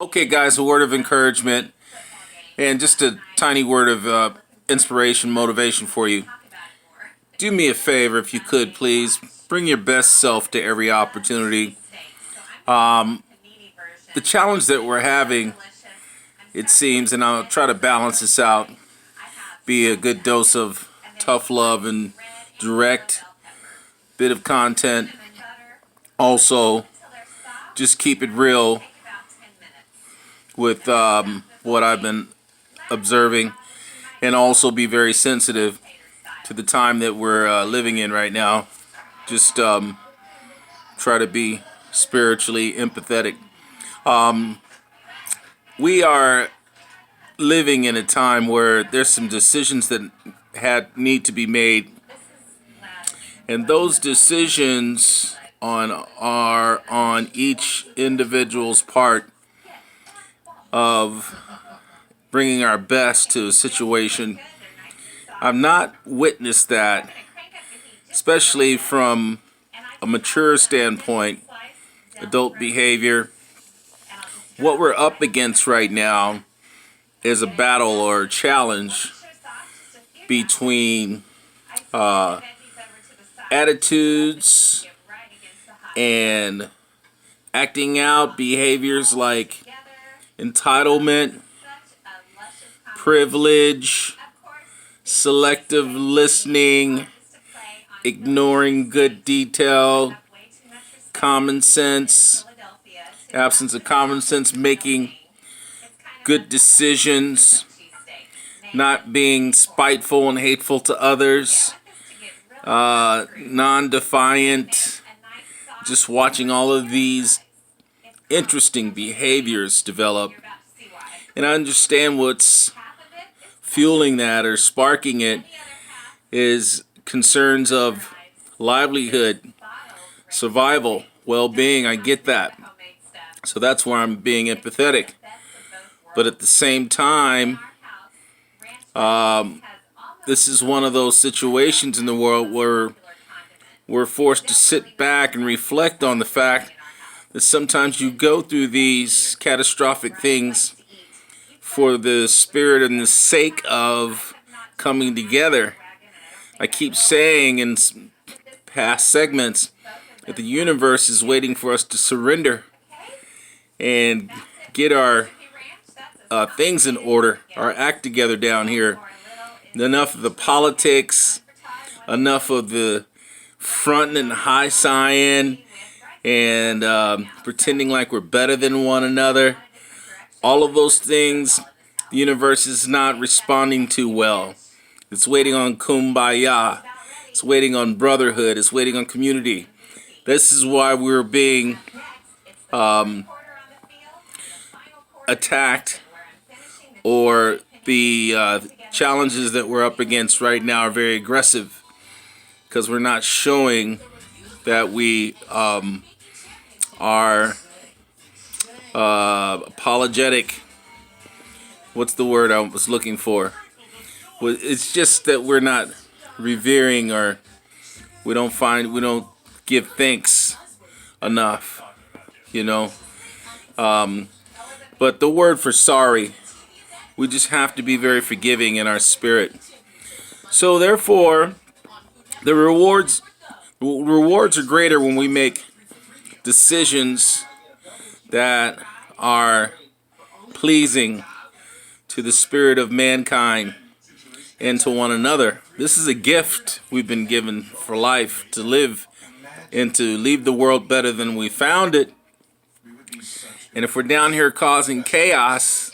Okay, guys, a word of encouragement and just a tiny word of inspiration, motivation for you. Do me a favor, if you could, please. Bring your best self to every opportunity. The challenge that we're having, it seems, and I'll try to balance this out, be a good dose of tough love and direct bit of content. Also, just keep it real with what I've been observing, and also be very sensitive to the time that we're living in right now. Just try to be spiritually empathetic. We are living in a time where there's some decisions that need to be made, and those decisions are on each individual's part of bringing our best to a situation. I've not witnessed that, especially from a mature standpoint, adult behavior. What we're up against right now is a battle or a challenge between attitudes and acting out behaviors like entitlement, privilege, selective listening, ignoring good detail, common sense, absence of common sense, making good decisions, not being spiteful and hateful to others, non-defiant, just watching all of these interesting behaviors develop. And I understand what's fueling that or sparking it is concerns of livelihood, survival, well-being. I get that. So that's where I'm being empathetic. But at the same time, this is one of those situations in the world where we're forced to sit back and reflect on the fact that sometimes you go through these catastrophic things for the spirit and the sake of coming together. I keep saying in past segments that the universe is waiting for us to surrender and get our things in order, our act together down here. Enough of the politics, enough of the fronting and high sign and pretending like we're better than one another. All of those things, the universe is not responding to well. It's waiting on kumbaya. It's waiting on brotherhood. It's waiting on community. This is why we're being attacked, or the challenges that we're up against right now are very aggressive, because we're not showing that we are apologetic. What's the word I was looking for? Well, it's just that we're not revering, or we don't give thanks enough, you know. But the word for sorry, we just have to be very forgiving in our spirit. So therefore, the rewards are greater when we make decisions that are pleasing to the spirit of mankind and to one another. This is a gift we've been given for life, to live and to leave the world better than we found it. And if we're down here causing chaos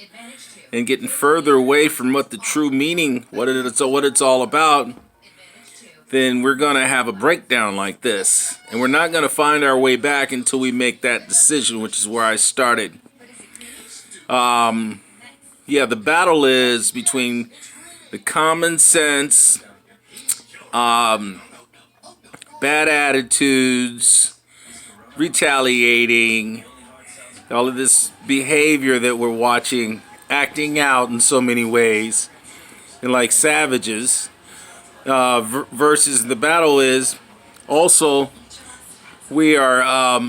and getting further away from what the true meaning, what it's all about, then we're going to have a breakdown like this. And we're not going to find our way back until we make that decision, which is where I started. The battle is between the common sense, bad attitudes, retaliating, all of this behavior that we're watching, acting out in so many ways, and like savages, versus the battle is also we are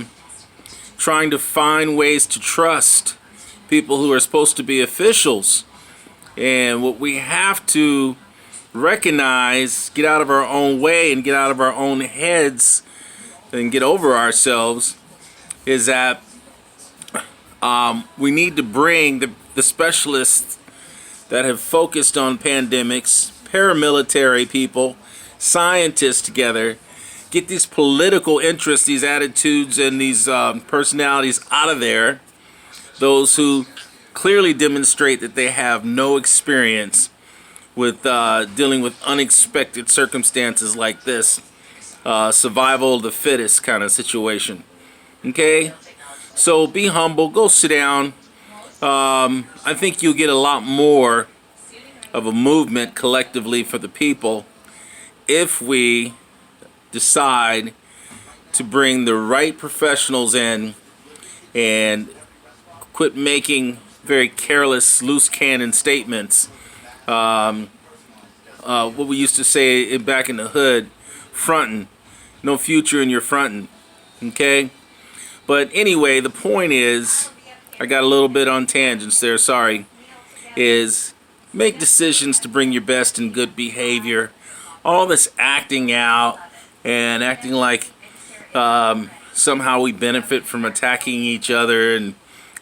trying to find ways to trust people who are supposed to be officials. And what we have to recognize, get out of our own way and get out of our own heads and get over ourselves, is that we need to bring the specialists that have focused on pandemics, paramilitary people, scientists together, get these political interests, these attitudes, and these personalities out of there. Those who clearly demonstrate that they have no experience with dealing with unexpected circumstances like this, survival of the fittest kind of situation. Okay? So be humble, go sit down. I think you'll get a lot more of a movement collectively for the people if we decide to bring the right professionals in and quit making very careless, loose cannon statements. What we used to say back in the hood, frontin', no future in your frontin'. Okay? But anyway, the point is, I got a little bit on tangents there, sorry, is make decisions to bring your best and good behavior. All this acting out and acting like somehow we benefit from attacking each other and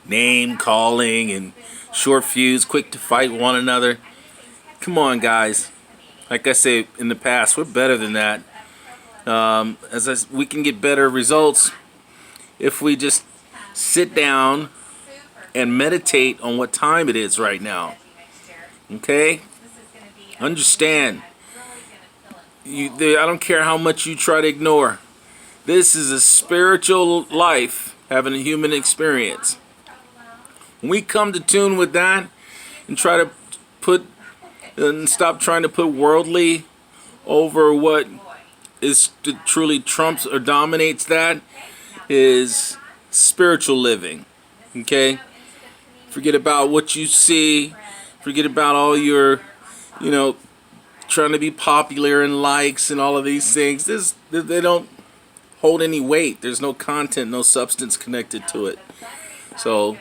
name calling and short fuse, quick to fight one another. Come on, guys. Like I say in the past, we're better than that. We can get better results if we just sit down and meditate on what time it is right now. Okay? Understand. I don't care how much you try to ignore. This is a spiritual life, having a human experience. When we come to tune with that and try to stop trying to put worldly over what is truly trumps or dominates that, is spiritual living. Okay? Forget about what you see. Forget about all your, trying to be popular and likes and all of these things. They don't hold any weight. There's no content, no substance connected to it. So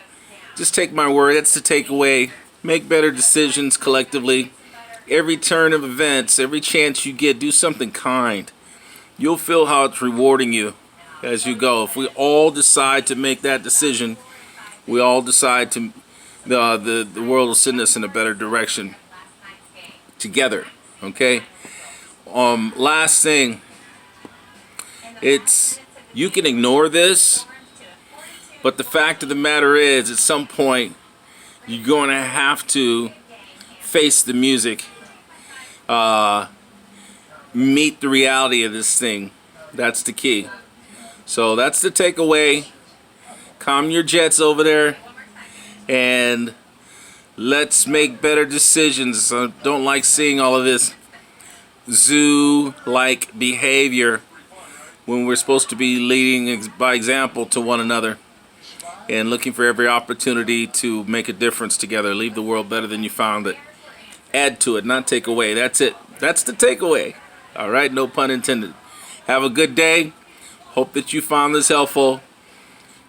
just take my word. That's the takeaway. Make better decisions collectively. Every turn of events, every chance you get, do something kind. You'll feel how it's rewarding you as you go. If we all decide to make that decision, we all decide to, the world will send us in a better direction together. Okay? Last thing, you can ignore this, but the fact of the matter is, at some point, you're going to have to face the music, meet the reality of this thing. That's the key. So that's the takeaway. Calm your jets over there, and let's make better decisions. I don't like seeing all of this zoo-like behavior when we're supposed to be leading by example to one another and looking for every opportunity to make a difference together. Leave the world better than you found it. Add to it, not take away. That's it. That's the takeaway. All right, no pun intended. Have a good day. Hope that you found this helpful.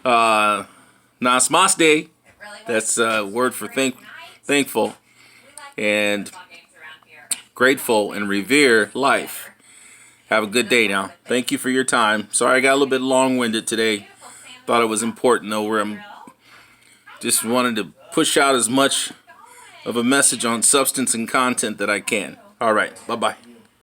Namaste. That's a word for thankful and grateful and revere life. Have a good day now. Thank you for your time. Sorry I got a little bit long-winded today. Thought it was important though, where I'm just wanted to push out as much of a message on substance and content that I can. All right. Bye-bye.